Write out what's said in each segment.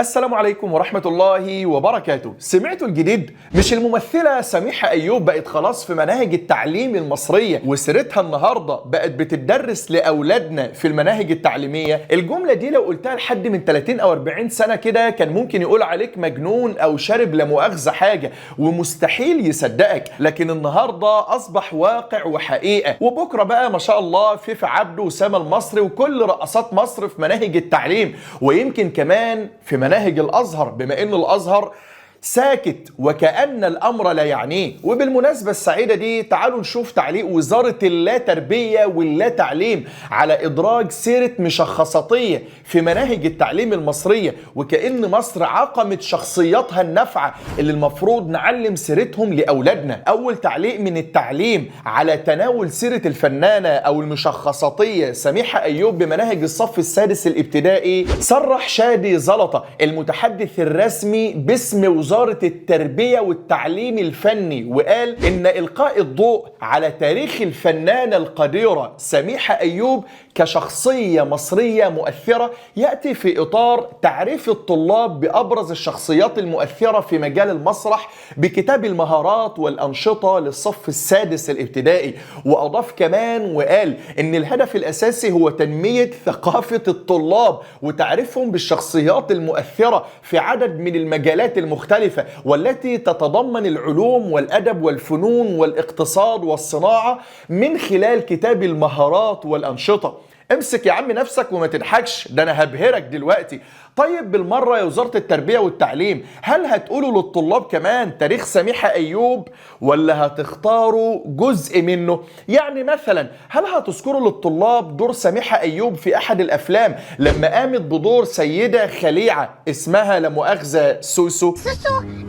السلام عليكم ورحمة الله وبركاته. سمعتوا الجديد؟ مش الممثلة سميحة أيوب بقت خلاص في مناهج التعليم المصرية وسيرتها النهاردة بقت بتدرس لأولادنا في المناهج التعليمية؟ الجملة دي لو قلتها لحد من 30 أو 40 سنة كده كان ممكن يقول عليك مجنون أو شارب لا مؤاخذة حاجة ومستحيل يصدقك، لكن النهاردة أصبح واقع وحقيقة. وبكرة بقى ما شاء الله فيفي عبده وسام المصري وكل رقصات مصر في مناهج التعليم، ويمكن كمان في مناهج الأزهر بما إن الأزهر ساكت وكأن الأمر لا يعنيه. وبالمناسبة السعيدة دي تعالوا نشوف تعليق وزارة اللا تربية واللا تعليم على إدراج سيرة مشخصاتية في مناهج التعليم المصرية، وكأن مصر عقمت شخصياتها النافعة اللي المفروض نعلم سيرتهم لأولادنا. أول تعليق من التعليم على تناول سيرة الفنانة أو المشخصاتية سميحة أيوب بمناهج الصف السادس الابتدائي. صرح شادي زلطة المتحدث الرسمي باسم وزارة التربية والتعليم الفني، وقال إن إلقاء الضوء على تاريخ الفنانة القديرة سميحة أيوب كشخصية مصرية مؤثرة يأتي في إطار تعريف الطلاب بأبرز الشخصيات المؤثرة في مجال المسرح بكتاب المهارات والأنشطة للصف السادس الابتدائي. وأضاف كمان وقال إن الهدف الأساسي هو تنمية ثقافة الطلاب وتعريفهم بالشخصيات المؤثرة في عدد من المجالات المختلفة والتي تتضمن العلوم والأدب والفنون والاقتصاد والصناعة من خلال كتاب المهارات والأنشطة. امسك يا عم نفسك وما تضحكش، ده انا هبهرك دلوقتي. طيب بالمرة يا وزارة التربية والتعليم، هل هتقولوا للطلاب كمان تاريخ سميحة أيوب ولا هتختاروا جزء منه؟ يعني مثلا هل هتذكروا للطلاب دور سميحة أيوب في أحد الأفلام لما قامت بدور سيدة خليعة اسمها لا مؤاخذة سوسو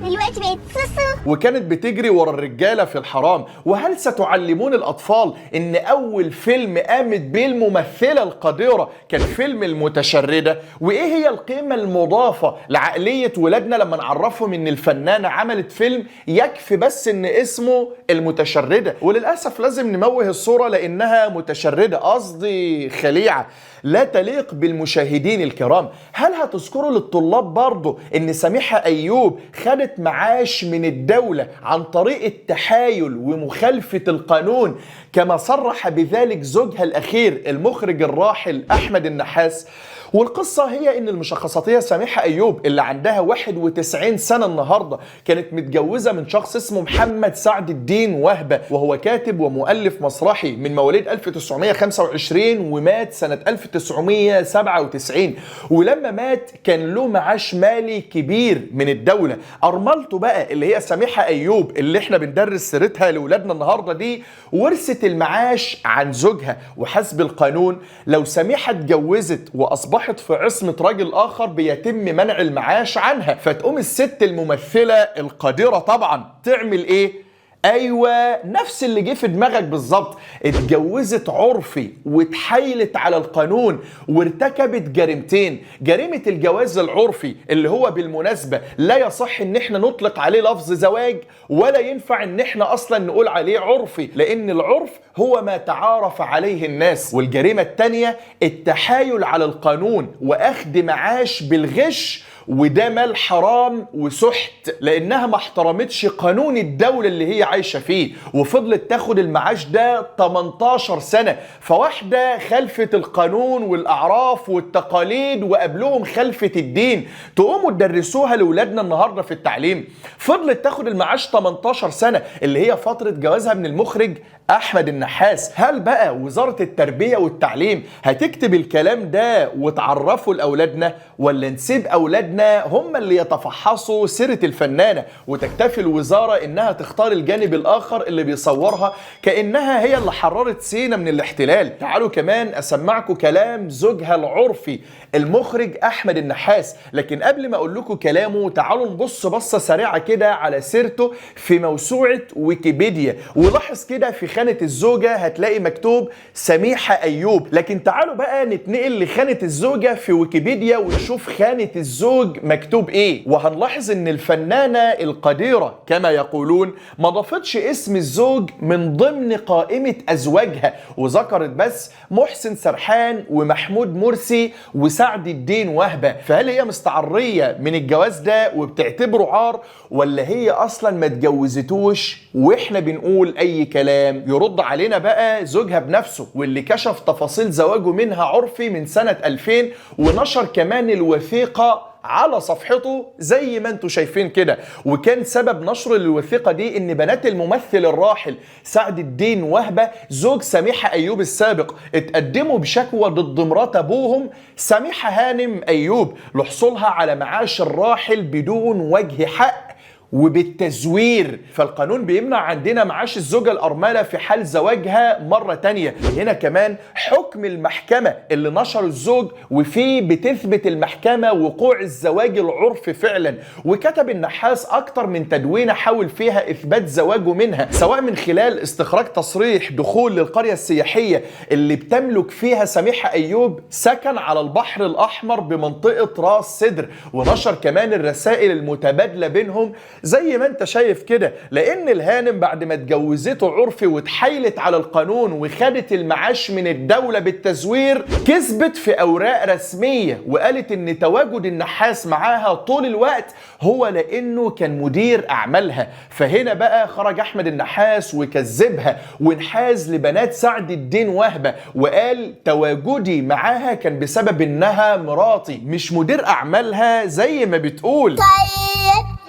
دلوقتي بقت سوسو وكانت بتجري ورا الرجالة في الحرام؟ وهل ستعلمون الأطفال إن أول فيلم قامت بيه الممثلة القديرة كان فيلم المتشردة؟ وإيه هي القيمة المضافة لعقلية ولادنا لما نعرفهم إن الفنانة عملت فيلم يكفي بس إن اسمه المتشردة؟ وللأسف لازم نموه الصورة لأنها متشردة، قصدي خليعة، لا تليق بالمشاهدين الكرام. هل هتذكروا للطلاب برضو إن سميحة أيوب خدت معاش من الدولة عن طريق التحايل ومخالفة القانون كما صرح بذلك زوجها الأخير المخرج الراحل أحمد النحاس؟ والقصة هي إن المشخصاتية سميحة أيوب اللي عندها 91 سنة النهاردة كانت متجوزة من شخص اسمه محمد سعد الدين وهبة، وهو كاتب ومؤلف مسرحي من مواليد 1925 ومات سنة 1997. ولما مات كان له معاش مالي كبير من الدولة. أرملته بقى اللي هي سميحة أيوب اللي احنا بندرس سيرتها لأولادنا النهاردة دي ورثت المعاش عن زوجها، وحسب القانون لو سميحة اتجوزت وأصبحت في عصمة راجل آخر بيتم منع المعاش عنها. فتقوم الست الممثلة القديرة طبعا تعمل إيه؟ ايوه نفس اللي جه في دماغك بالظبط، اتجوزت عرفي واتحايلت على القانون وارتكبت جريمتين. جريمه الجواز العرفي اللي هو بالمناسبه لا يصح ان احنا نطلق عليه لفظ زواج ولا ينفع ان احنا اصلا نقول عليه عرفي لان العرف هو ما تعارف عليه الناس. والجريمه الثانيه التحايل على القانون واخذ معاش بالغش، وده مال حرام وسحت لانها ما احترمتش قانون الدولة اللي هي عايشة فيه وفضلت تاخد المعاش ده 18 سنة. فواحدة خلفت القانون والاعراف والتقاليد وقبلهم خلفت الدين، تقوموا تدرسوها لاولادنا النهاردة في التعليم. فضلت تاخد المعاش 18 سنة اللي هي فترة جوازها من المخرج أحمد النحاس. هل بقى وزارة التربية والتعليم هتكتب الكلام ده وتعرفه لأولادنا ولا نسيب أولادنا هم اللي يتفحصوا سيرة الفنانة وتكتفي الوزارة إنها تختار الجانب الآخر اللي بيصورها كأنها هي اللي حررت سينا من الاحتلال؟ تعالوا كمان أسمعكم كلام زوجها العرفي المخرج أحمد النحاس. لكن قبل ما أقول لكم كلامه تعالوا نبص بصة سريعة كده على سيرته في موسوعة ويكيبيديا، ولاحظ كده في خانة الزوجة هتلاقي مكتوب سميحة أيوب. لكن تعالوا بقى نتنقل لخانة الزوجة في ويكيبيديا ونشوف خانة الزوج الزوج مكتوب ايه. وهنلاحظ ان الفنانة القديرة كما يقولون ما ضافتش اسم الزوج من ضمن قائمة ازواجها، وذكرت بس محسن سرحان ومحمود مرسي وسعد الدين وهبة. فهل هي مستعرية من الجواز ده وبتعتبره عار، ولا هي اصلا ما اتجوزتوش واحنا بنقول اي كلام؟ يرد علينا بقى زوجها بنفسه، واللي كشف تفاصيل زواجه منها عرفي من سنة 2000، ونشر كمان الوثيقة على صفحته زي ما انتم شايفين كده. وكان سبب نشر الوثيقة دي ان بنات الممثل الراحل سعد الدين وهبة زوج سميحة ايوب السابق اتقدموا بشكوى ضد مرات ابوهم سميحة هانم ايوب لحصولها على معاش الراحل بدون وجه حق وبالتزوير. فالقانون بيمنع عندنا معاش الزوجة الأرملة في حال زواجها مرة تانية. هنا كمان حكم المحكمة اللي نشر الزوج وفيه بتثبت المحكمة وقوع الزواج العرفي فعلا. وكتب النحاس أكتر من تدوينة حاول فيها إثبات زواجه منها، سواء من خلال استخراج تصريح دخول للقرية السياحية اللي بتملك فيها سميحة أيوب سكن على البحر الأحمر بمنطقة راس سدر، ونشر كمان الرسائل المتبادلة بينهم زي ما انت شايف كده. لان الهانم بعد ما اتجوزته عرفي واتحايلت على القانون وخدت المعاش من الدولة بالتزوير، كسبت في اوراق رسمية وقالت ان تواجد النحاس معاها طول الوقت هو لانه كان مدير اعمالها. فهنا بقى خرج احمد النحاس وكذبها وانحاز لبنات سعد الدين وهبة وقال تواجدي معاها كان بسبب انها مراتي مش مدير اعمالها زي ما بتقول.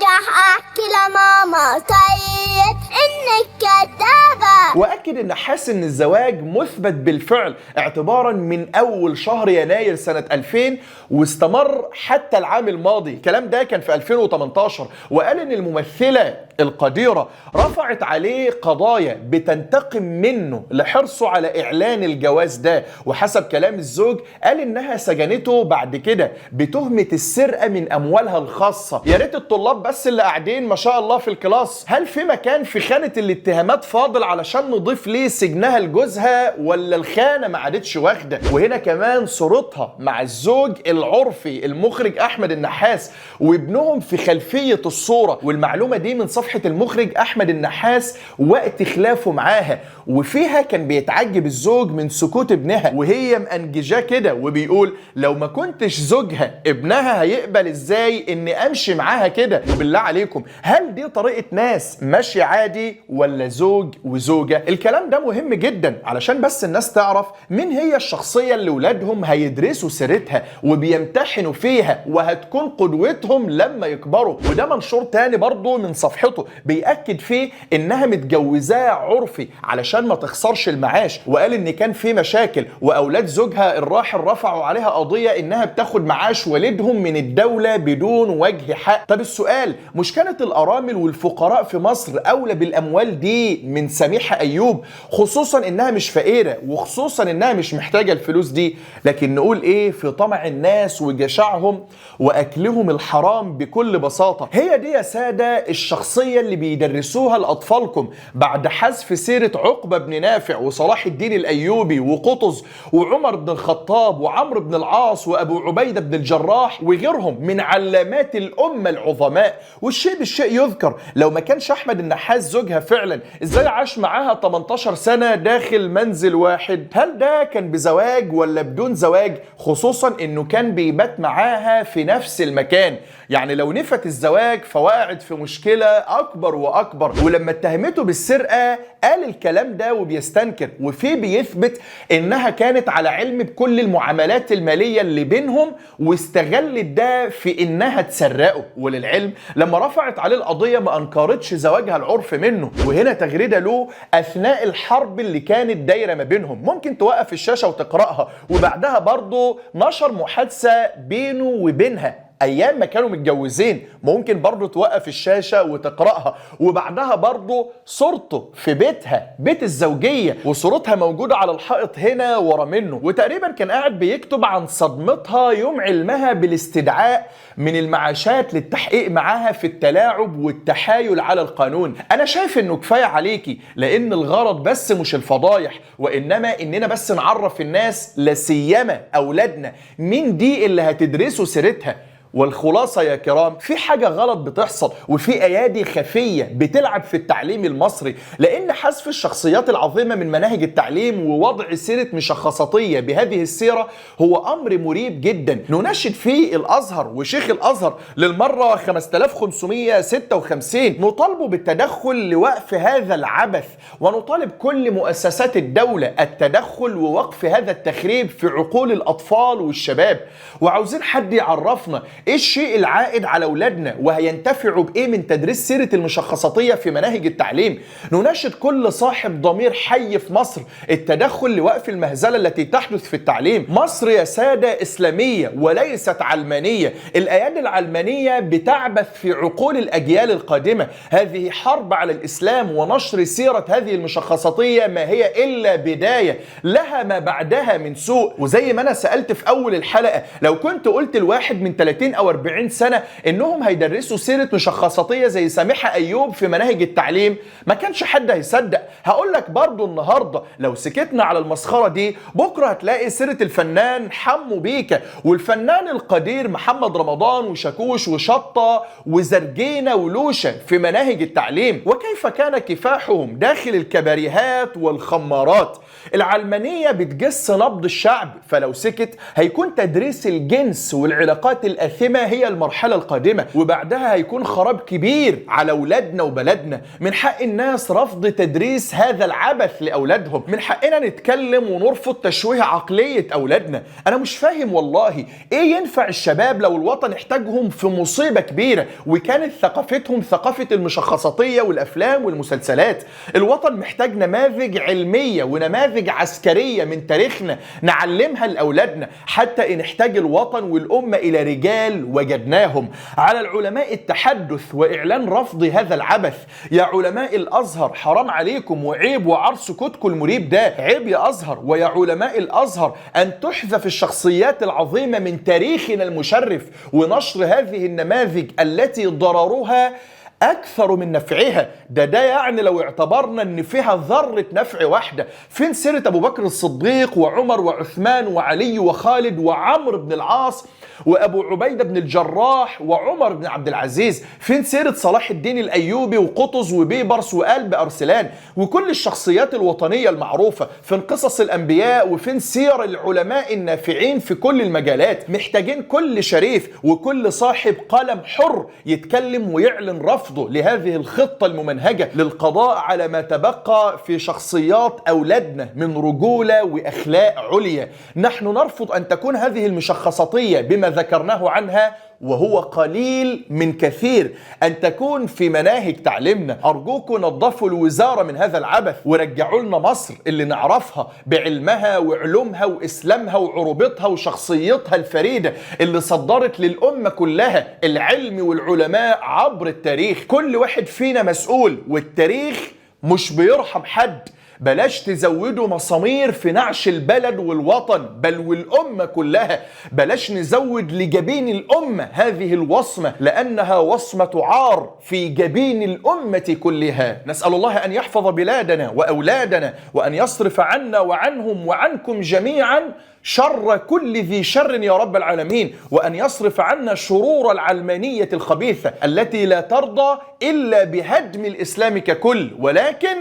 راح احكي لماما انك كدابة. واكد النحاس ان الزواج مثبت بالفعل اعتبارا من اول شهر يناير سنة 2000 واستمر حتى العام الماضي. الكلام ده كان في 2018. وقال ان الممثلة القديرة رفعت عليه قضايا بتنتقم منه لحرصه على اعلان الجواز ده. وحسب كلام الزوج قال انها سجنته بعد كده بتهمة السرقة من اموالها الخاصة. يا ريت الطلاب بس اللي قاعدين ما شاء الله في الكلاس، هل في مكان في خانة الاتهامات فاضل علشان نضيف ليه سجنها لجوزها، ولا الخانة ما عادتش واخدة؟ وهنا كمان صورتها مع الزوج العرفي المخرج احمد النحاس وابنهم في خلفية الصورة. والمعلومة دي من صفحة المخرج احمد النحاس وقت خلافه معاها، وفيها كان بيتعجب الزوج من سكوت ابنها وهي مأنججاه كده وبيقول لو ما كنتش زوجها ابنها هيقبل ازاي اني امشي معاها كده؟ وبالله عليكم هل دي طريقة ناس ماشي عادي ولا زوج وزوجة؟ الكلام ده مهم جدا علشان بس الناس تعرف مين هي الشخصية اللي ولادهم هيدرسوا سيرتها وبيمتحنوا فيها وهتكون قدوتهم لما يكبروا. وده منشور تاني برضو من صفحته بيأكد فيه انها متجوزاه عرفي علشان ما تخسرش المعاش، وقال ان كان في مشاكل واولاد زوجها الراحل رفعوا عليها قضية انها بتاخد معاش والدهم من الدولة بدون وجه حق. طب السؤال، مش كانت الارامل والفقراء في مصر اولى بالاموال دي من سميحة ايوب، خصوصا انها مش فقيرة وخصوصا انها مش محتاجة الفلوس دي؟ لكن نقول ايه في طمع الناس وجشعهم واكلهم الحرام بكل بساطة. هي دي يا سادة الشخصية اللي بيدرسوها لاطفالكم بعد حذف سيرة عقبة بن نافع وصلاح الدين الايوبي وقطز وعمر بن الخطاب وعمرو بن العاص وابو عبيدة بن الجراح وغيرهم من علامات الامة العظماء. والشيء بالشيء يذكر، لو ما كانش احمد النحاس زوجها فعلا ازاي عاش معاها 18 سنة داخل منزل واحد؟ هل ده كان بزواج ولا بدون زواج؟ خصوصا انه كان بيبات معاها في نفس المكان. يعني لو نفت الزواج فوقعت في مشكلة اكبر واكبر. ولما اتهمته بالسرقة قال الكلام ده وبيستنكر، وفيه بيثبت انها كانت على علم بكل المعاملات المالية اللي بينهم واستغلت ده في انها تسرقه. وللعلم لما رفعت عليه القضية ما انكرتش زواجها العرف منه. وهنا تغريدة له اثناء الحرب اللي كانت دايرة ما بينهم، ممكن توقف الشاشة وتقرأها. وبعدها برضو نشر محادثة بينه وبينها ايام ما كانوا متجوزين، ممكن برضو توقف الشاشة وتقرأها. وبعدها برضو صورته في بيتها، بيت الزوجية، وصورتها موجودة على الحائط هنا ورا منه. وتقريبا كان قاعد بيكتب عن صدمتها يوم علمها بالاستدعاء من المعاشات للتحقيق معاها في التلاعب والتحايل على القانون. انا شايف انه كفاية عليكي، لان الغرض بس مش الفضايح وانما اننا بس نعرف الناس لسيما اولادنا مين دي اللي هتدرسوا سيرتها. والخلاصة يا كرام، في حاجة غلط بتحصل وفي أيادي خفية بتلعب في التعليم المصري، لأن حذف الشخصيات العظيمة من مناهج التعليم ووضع سيرة مشخصاتية بهذه السيرة هو أمر مريب جدا. نناشد فيه الأزهر وشيخ الأزهر للمرة 5556 نطالبه بالتدخل لوقف هذا العبث، ونطالب كل مؤسسات الدولة التدخل ووقف هذا التخريب في عقول الأطفال والشباب. وعاوزين حد يعرفنا ايه الشيء العائد على اولادنا وهينتفعوا بايه من تدريس سيرة المشخصاتية في مناهج التعليم. نناشد كل صاحب ضمير حي في مصر التدخل لوقف المهزلة التي تحدث في التعليم. مصر يا سادة إسلامية وليست علمانية. الأيادي العلمانية بتعبث في عقول الأجيال القادمة. هذه حرب على الإسلام، ونشر سيرة هذه المشخصاتية ما هي إلا بداية لها ما بعدها من سوء. وزي ما أنا سألت في أول الحلقة، لو كنت قلت الواحد من 30 أو 40 سنة إنهم هيدرسوا سيرة مشخصاتية زي سامحة أيوب في مناهج التعليم ما كانش حد هيصدق. هقول لك برضو النهاردة لو سكتنا على المسخرة دي، بكرة هتلاقي سيرة الفنان حمو بيكا والفنان القدير محمد رمضان وشاكوش وشطة وزرجينة ولوشة في مناهج التعليم، وكيف كان كفاحهم داخل الكباريهات والخمارات. العلمانية بتجس نبض الشعب، فلو سكت هيكون تدريس الجنس والعلاقات الآثمة هي المرحلة القادمة، وبعدها هيكون خراب كبير على أولادنا وبلدنا. من حق الناس رفض تدريس هذا العبث لأولادهم، من حقنا نتكلم ونرفض تشويه عقلية أولادنا. أنا مش فاهم والله إيه ينفع الشباب لو الوطن احتاجهم في مصيبة كبيرة وكانت ثقافتهم ثقافة المشخصاتية والأفلام والمسلسلات. الوطن محتاج نماذج علمية ونماذج عسكرية من تاريخنا نعلمها لأولادنا، حتى إن احتاج الوطن والأمة إلى رجال وجدناهم. على العلماء التحدث وإعلان رفض هذا العبث. يا علماء الأزهر حرام عليكم وعيب وعر سكوتكم المريب ده. عيب يا أزهر ويا علماء الأزهر أن تحذف الشخصيات العظيمة من تاريخنا المشرف، ونشر هذه النماذج التي ضررها أكثر من نفعها. ده يعني لو اعتبرنا أن فيها ذرة نفع واحدة. فين سيرة أبو بكر الصديق وعمر وعثمان وعلي وخالد وعمرو بن العاص وأبو عبيدة بن الجراح وعمر بن عبد العزيز؟ فين سيرة صلاح الدين الأيوبي وقطز وبيبرس وقلب أرسلان وكل الشخصيات الوطنية المعروفة؟ فين قصص الأنبياء؟ وفين سير العلماء النافعين في كل المجالات؟ محتاجين كل شريف وكل صاحب قلم حر يتكلم ويعلن رفضه لهذه الخطة الممنهجة للقضاء على ما تبقى في شخصيات أولادنا من رجولة وأخلاق عليا. نحن نرفض أن تكون هذه المشخصاتية بما ذكرناه عنها، وهو قليل من كثير، أن تكون في مناهج تعليمنا. أرجوكم نظفوا الوزارة من هذا العبث ورجعوا لنا مصر اللي نعرفها بعلمها وعلومها وإسلامها وعروبتها وشخصيتها الفريدة اللي صدرت للأمة كلها العلم والعلماء عبر التاريخ. كل واحد فينا مسؤول، والتاريخ مش بيرحم حد. بلاش تزودوا مسامير في نعش البلد والوطن بل والأمة كلها. بلاش نزود لجبين الأمة هذه الوصمة، لأنها وصمة عار في جبين الأمة كلها. نسأل الله أن يحفظ بلادنا وأولادنا، وأن يصرف عنا وعنهم وعنكم جميعا شر كل ذي شر يا رب العالمين، وأن يصرف عنا شرور العلمانية الخبيثة التي لا ترضى إلا بهدم الإسلام ككل، ولكن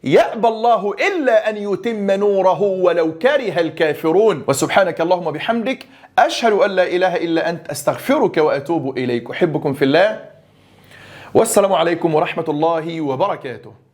يأبى الله إلا أن يتم نوره ولو كره الكافرون. وسبحانك اللهم بحمدك أشهد أن لا إله إلا أنت أستغفرك وأتوب إليك. أحبكم في الله، والسلام عليكم ورحمة الله وبركاته.